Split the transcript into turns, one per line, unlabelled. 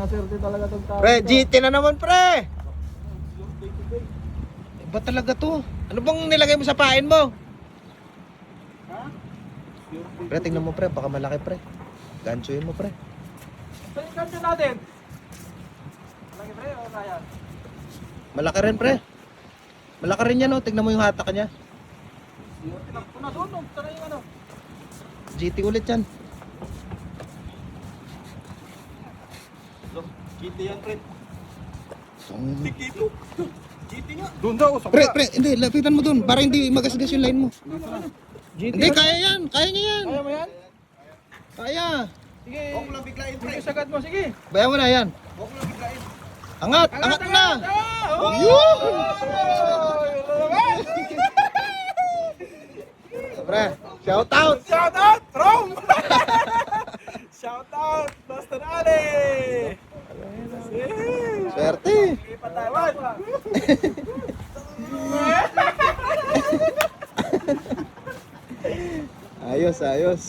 Maswerte talaga itong tao.
Pre, GT na naman pre. Iba talaga to. Ano bang nilagay mo sa pain mo?
Ha?
Pre, tingnan mo pre, baka malaki pre. Ganchoin mo pre.
Ito yung kanto natin. Malaki pre, o kaya?
Malaki rin pre. Malaki rin yan oh, tingnan mo yung hatak niya.
Tinakpo na doon, tara yung ano.
GT ulit yan.
GT yan pre.
Tong-
Dito. GT nga. Doon daw, sa
Pre, pre, hindi, lapitan mo dun para hindi magasgas yung line mo.
GT
Hindi, kaya yan, kaya niya yan.
Kaya mo yan?
Kaya.
Sige. Huwag mo lang biglain pre. Sige, sagad mo, sige.
Bayan mo na yan.
Huwag mo lang biglain.
Angat, angat mo na.
Oh!
Yun! Pre, shout out.
Shout out, Rom! Shout out, Boston Ali!
Swerte.
Ipatawan!
Ayos, ayos.